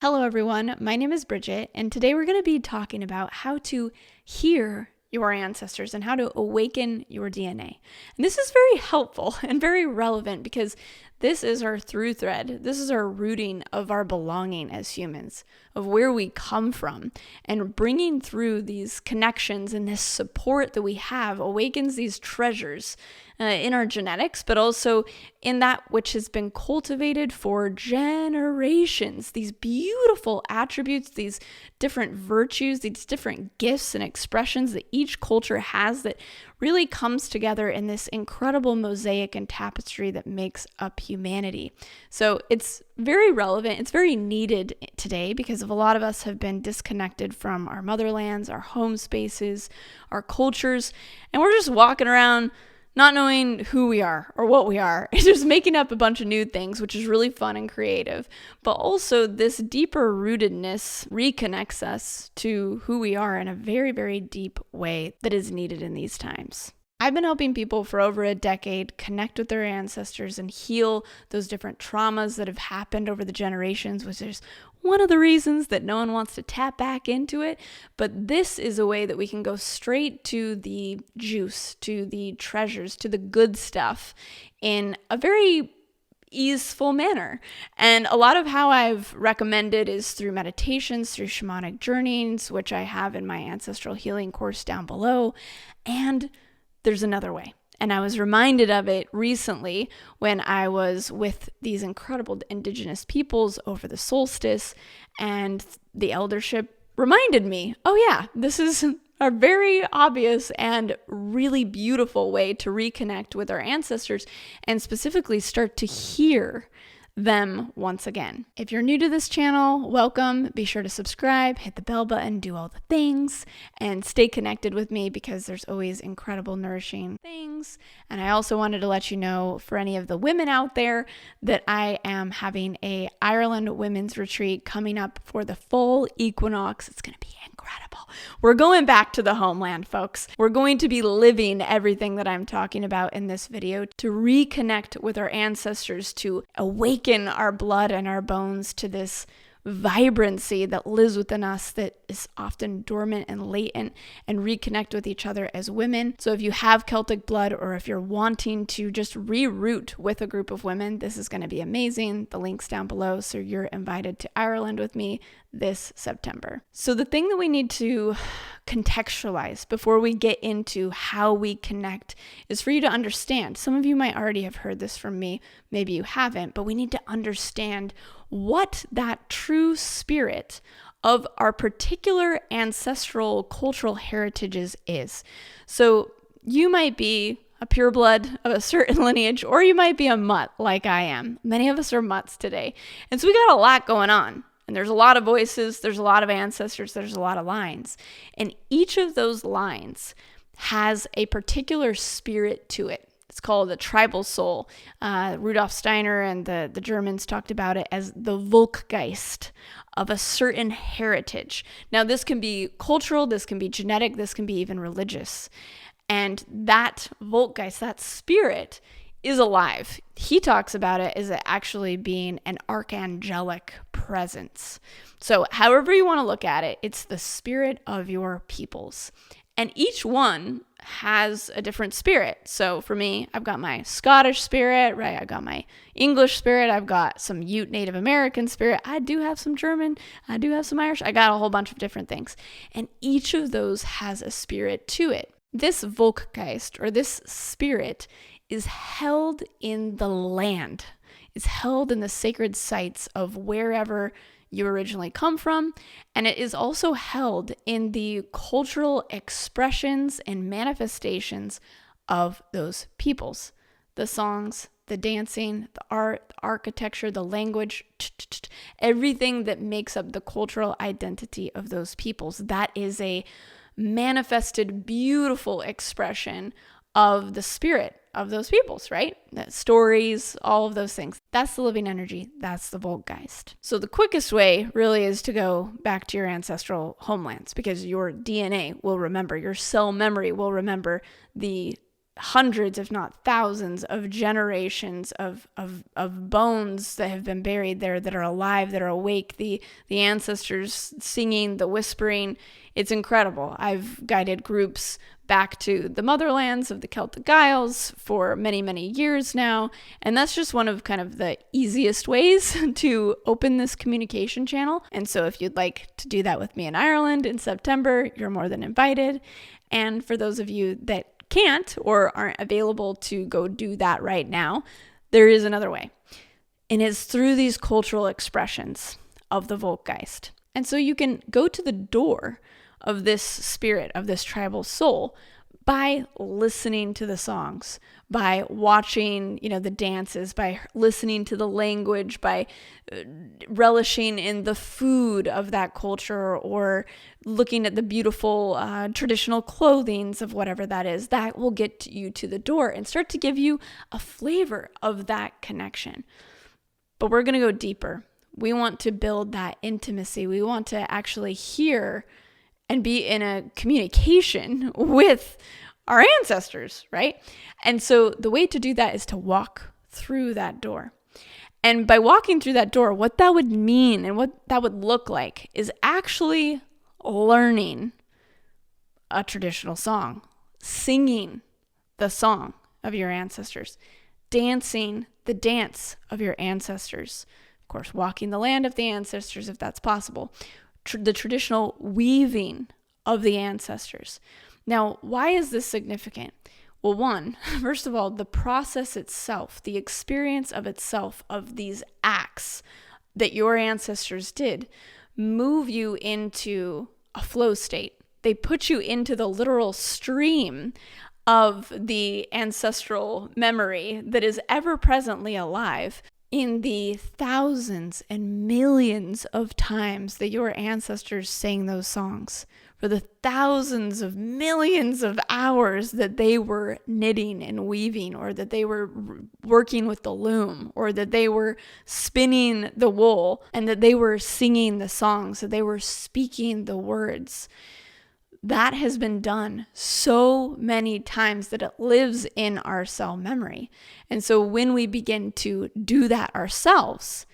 Hello everyone, my name is Bridget, and today we're going to be talking about how to hear your ancestors and how to awaken your DNA. And this is very helpful and very relevant because this is our through thread. This is our rooting of our belonging as humans, of where we come from. And bringing through these connections and this support that we have awakens these treasures in our genetics, but also in that which has been cultivated for generations. These beautiful attributes, these different virtues, these different gifts and expressions that each culture has that really comes together in this incredible mosaic and tapestry that makes up humanity. So it's very relevant. It's very needed today because a lot of us have been disconnected from our motherlands, our home spaces, our cultures, and we're just walking around not knowing who we are or what we are. It's just making up a bunch of new things, which is really fun and creative. But also this deeper rootedness reconnects us to who we are in a very, very deep way that is needed in these times. I've been helping people for over a decade connect with their ancestors and heal those different traumas that have happened over the generations, which is one of the reasons that no one wants to tap back into it. But this is a way that we can go straight to the juice, to the treasures, to the good stuff in a very easeful manner. And a lot of how I've recommended is through meditations, through shamanic journeys, which I have in my ancestral healing course down below. And there's another way. And I was reminded of it recently when I was with these incredible indigenous peoples over the solstice, and the eldership reminded me, oh yeah, this is a very obvious and really beautiful way to reconnect with our ancestors and specifically start to hear them once again. If you're new to this channel, welcome. Be sure to subscribe, hit the bell button, do all the things, and stay connected with me because there's always incredible, nourishing things. And I also wanted to let you know, for any of the women out there, that I am having a Ireland women's retreat coming up for the full equinox. It's going to be incredible. We're going back to the homeland, folks. We're going to be living everything that I'm talking about in this video to reconnect with our ancestors, to awaken our blood and our bones to this vibrancy that lives within us that is often dormant and latent, and reconnect with each other as women. So if you have Celtic blood, or if you're wanting to just reroot with a group of women, this is going to be amazing. The link's down below, so you're invited to Ireland with me this September. So the thing that we need to contextualize before we get into how we connect is for you to understand. Some of you might already have heard this from me, maybe you haven't, but we need to understand what that true spirit of our particular ancestral cultural heritages is. So you might be a pureblood of a certain lineage, or you might be a mutt like I am. Many of us are mutts today. And so we got a lot going on. And there's a lot of voices, there's a lot of ancestors, there's a lot of lines. And each of those lines has a particular spirit to it. It's called the tribal soul. Rudolf Steiner and the Germans talked about it as the Volkgeist of a certain heritage. Now, this can be cultural, this can be genetic, this can be even religious. And that Volkgeist, that spirit, is alive. He talks about it as actually being an archangelic presence. So however you want to look at it, it's the spirit of your peoples. And each one has a different spirit. So for me, I've got my Scottish spirit, right? I've got my English spirit. I've got some Ute Native American spirit. I do have some German. I do have some Irish. I got a whole bunch of different things. And each of those has a spirit to it. This Volkgeist, or this spirit, is held in the land. It's held in the sacred sites of wherever you originally come from, and it is also held in the cultural expressions and manifestations of those peoples. The songs, the dancing, the art, the architecture, the language, everything that makes up the cultural identity of those peoples. That is a manifested, beautiful expression of the spirit of those peoples, right? The stories, all of those things. That's the living energy. That's the Volkgeist. So the quickest way really is to go back to your ancestral homelands, because your DNA will remember, your cell memory will remember the hundreds, if not thousands, of generations of bones that have been buried there that are alive, that are awake, the ancestors singing, the whispering. It's incredible. I've guided groups back to the motherlands of the Celtic Isles for many, many years now. And that's just one of kind of the easiest ways to open this communication channel. And so if you'd like to do that with me in Ireland in September, you're more than invited. And for those of you that can't or aren't available to go do that right now, there is another way. And it's through these cultural expressions of the Volkgeist. And so you can go to the door of this spirit, of this tribal soul, by listening to the songs, by watching, the dances, by listening to the language, by relishing in the food of that culture, or looking at the beautiful traditional clothings of whatever that is. That will get you to the door and start to give you a flavor of that connection. But we're going to go deeper. We want to build that intimacy. We want to actually hear and be in a communication with our ancestors, right? And so the way to do that is to walk through that door. And by walking through that door, what that would mean and what that would look like is actually learning a traditional song, singing the song of your ancestors, dancing the dance of your ancestors, of course, walking the land of the ancestors if that's possible, the traditional weaving of the ancestors. Now, why is this significant? Well, one, first of all, the process itself, the experience of itself of these acts that your ancestors did, move you into a flow state. They put you into the literal stream of the ancestral memory that is ever presently alive in the thousands and millions of times that your ancestors sang those songs, for the thousands of millions of hours that they were knitting and weaving, or that they were working with the loom, or that they were spinning the wool, and that they were singing the songs, that they were speaking the words. That has been done so many times that it lives in our cell memory. And so when we begin to do that ourselves,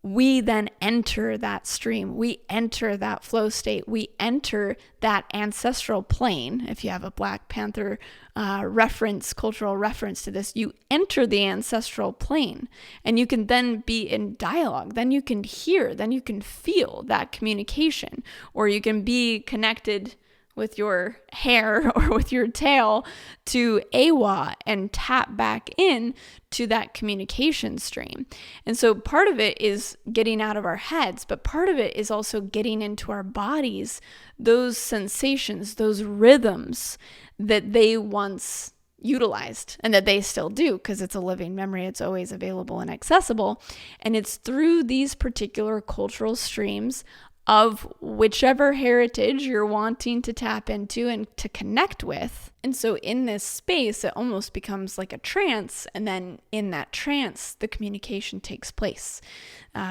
we then enter that stream. We enter that flow state. We enter that ancestral plane. If you have a Black Panther cultural reference to this, you enter the ancestral plane, and you can then be in dialogue. Then you can hear, then you can feel that communication, or you can be connected with your hair or with your tail to Awa and tap back in to that communication stream. And so part of it is getting out of our heads, but part of it is also getting into our bodies, those sensations, those rhythms that they once utilized and that they still do, because it's a living memory. It's always available and accessible. And it's through these particular cultural streams of whichever heritage you're wanting to tap into and to connect with. And so in this space, it almost becomes like a trance. And then in that trance, the communication takes place.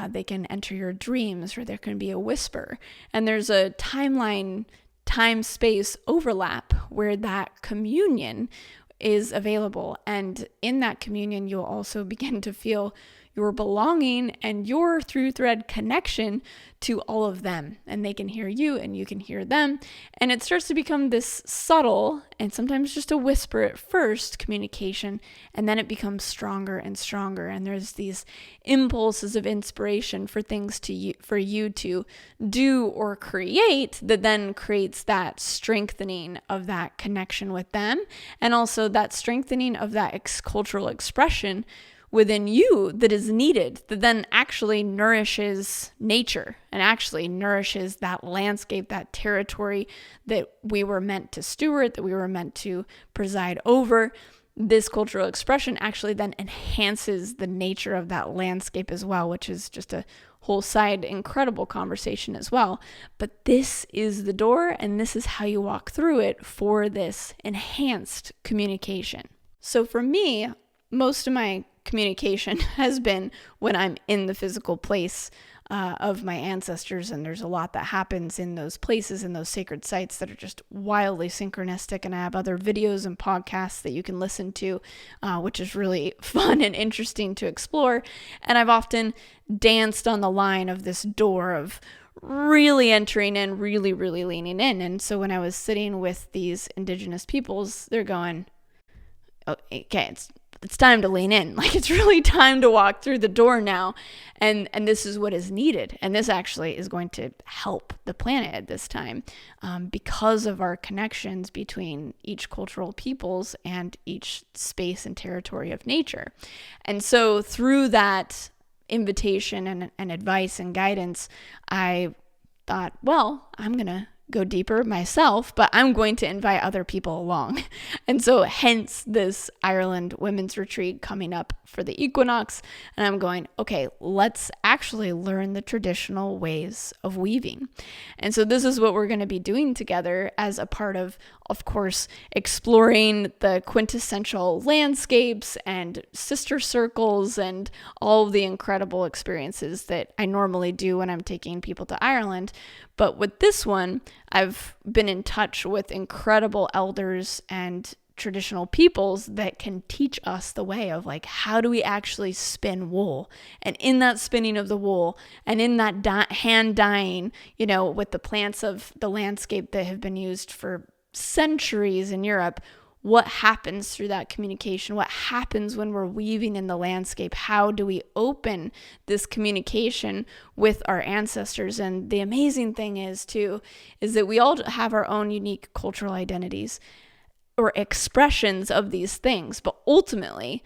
They can enter your dreams, or there can be a whisper. And there's a time-space overlap where that communion is available. And in that communion, you'll also begin to feel your belonging and your through thread connection to all of them. And they can hear you and you can hear them. And it starts to become this subtle and sometimes just a whisper at first communication. And then it becomes stronger and stronger. And there's these impulses of inspiration for things for you to do or create that then creates that strengthening of that connection with them. And also that strengthening of that cultural expression within you that is needed, that then actually nourishes nature and actually nourishes that landscape, that territory that we were meant to steward, that we were meant to preside over. This cultural expression actually then enhances the nature of that landscape as well, which is just a whole side incredible conversation as well. But this is the door, and this is how you walk through it for this enhanced communication. So for me, most of my communication has been when I'm in the physical place of my ancestors. And there's a lot that happens in those places, in those sacred sites, that are just wildly synchronistic. And I have other videos and podcasts that you can listen to, which is really fun and interesting to explore. And I've often danced on the line of this door of really entering in, really, really leaning in. And so when I was sitting with these indigenous peoples, they're going, oh, okay, it's time to lean in. Like, it's really time to walk through the door now. And this is what is needed. And this actually is going to help the planet at this time, because of our connections between each cultural peoples and each space and territory of nature. And so through that invitation and advice and guidance, I thought, well, I'm going to go deeper myself, but I'm going to invite other people along. And so hence this Ireland women's retreat coming up for the equinox. And I'm going, okay, let's actually learn the traditional ways of weaving. And so this is what we're going to be doing together as a part of course, exploring the quintessential landscapes and sister circles and all of the incredible experiences that I normally do when I'm taking people to Ireland. But with this one, I've been in touch with incredible elders and traditional peoples that can teach us the way of, like, how do we actually spin wool? And in that spinning of the wool and in that hand dyeing, with the plants of the landscape that have been used for centuries in Europe, what happens through that communication? What happens when we're weaving in the landscape? How do we open this communication with our ancestors? And the amazing thing is that we all have our own unique cultural identities or expressions of these things, but ultimately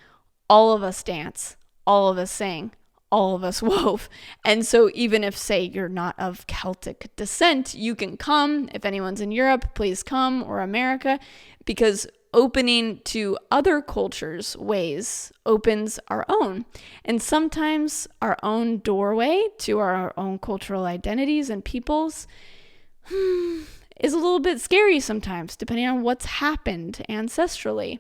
all of us dance, all of us sing, all of us wove. And so even if, say, you're not of Celtic descent, you can come. If anyone's in Europe, please come, or America, because opening to other cultures' ways opens our own. And sometimes our own doorway to our own cultural identities and peoples is a little bit scary sometimes, depending on what's happened ancestrally.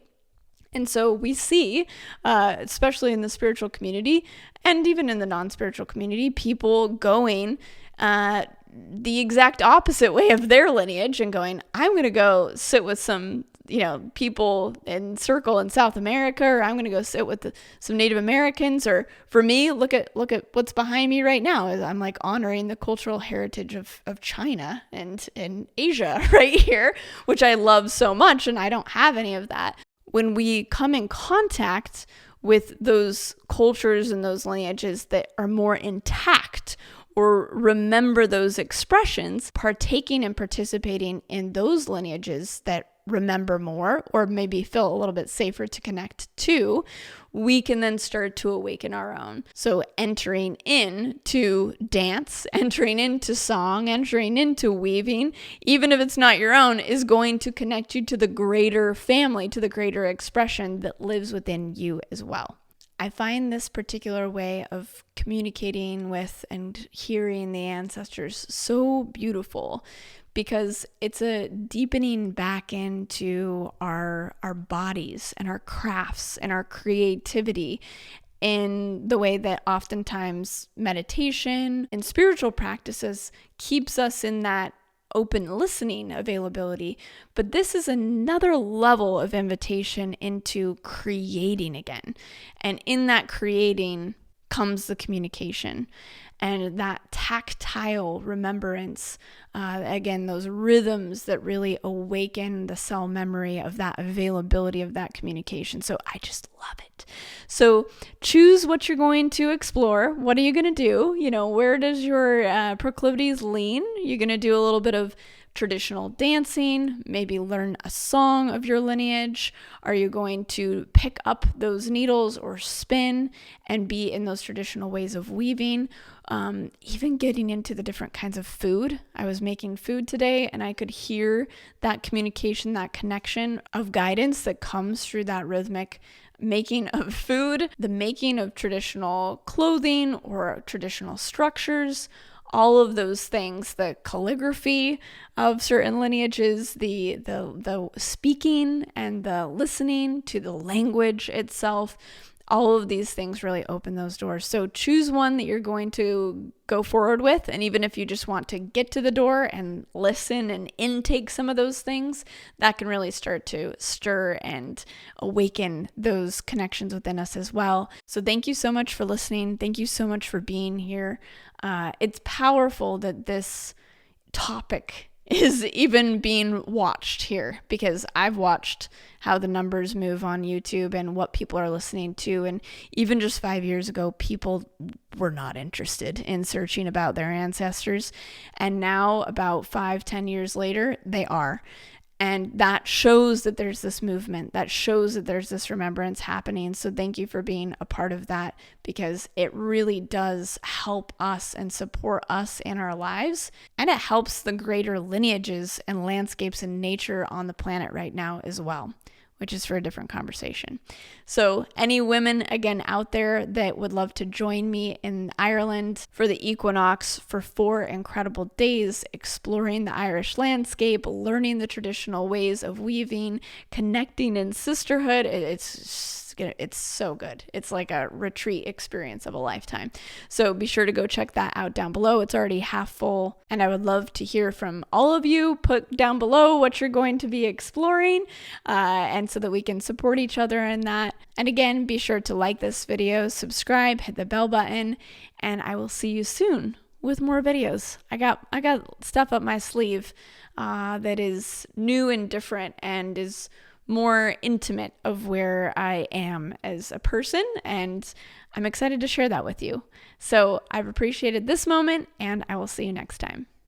And so we see, especially in the spiritual community and even in the non-spiritual community, people going the exact opposite way of their lineage and going, I'm going to go sit with some, people in circle in South America, or I'm going to go sit with some Native Americans. Or for me, look at what's behind me right now. Is I'm like honoring the cultural heritage of China and Asia right here, which I love so much. And I don't have any of that. When we come in contact with those cultures and those lineages that are more intact, or remember those expressions, partaking and participating in those lineages that remember more, or maybe feel a little bit safer to connect to, we can then start to awaken our own. So entering into dance, entering into song, entering into weaving, even if it's not your own, is going to connect you to the greater family, to the greater expression that lives within you as well. I find this particular way of communicating with and hearing the ancestors so beautiful, because it's a deepening back into our bodies and our crafts and our creativity in the way that oftentimes meditation and spiritual practices keeps us in that open listening availability. But this is another level of invitation into creating again. And in that creating comes the communication and that tactile remembrance. Again, those rhythms that really awaken the cell memory of that availability of that communication. So I just love it. So choose what you're going to explore. What are you going to do? Where does your proclivities lean? You're going to do a little bit of traditional dancing, maybe learn a song of your lineage. Are you going to pick up those needles or spin and be in those traditional ways of weaving? Even getting into the different kinds of food. I was making food today and I could hear that communication, that connection of guidance that comes through that rhythmic making of food, the making of traditional clothing or traditional structures. All of those things, the calligraphy of certain lineages, the speaking and the listening to the language itself, all of these things really open those doors. So choose one that you're going to go forward with. And even if you just want to get to the door and listen and intake some of those things, that can really start to stir and awaken those connections within us as well. So thank you so much for listening. Thank you so much for being here. It's powerful that this topic is even being watched here, because I've watched how the numbers move on YouTube and what people are listening to. And even just 5 years ago, people were not interested in searching about their ancestors. And now, about 5-10 years later, they are. And that shows that there's this movement, that shows that there's this remembrance happening. So thank you for being a part of that, because it really does help us and support us in our lives. And it helps the greater lineages and landscapes and nature on the planet right now as well, which is for a different conversation. So any women, again, out there that would love to join me in Ireland for the equinox for 4 incredible days, exploring the Irish landscape, learning the traditional ways of weaving, connecting in sisterhood, it's so good. It's like a retreat experience of a lifetime. So be sure to go check that out down below. It's already half full, and I would love to hear from all of you. Put down below what you're going to be exploring, and so that we can support each other in that. And again, be sure to like this video, subscribe, hit the bell button, and I will see you soon with more videos. I got stuff up my sleeve that is new and different and is more intimate of where I am as a person, and I'm excited to share that with you. So I've appreciated this moment, and I will see you next time.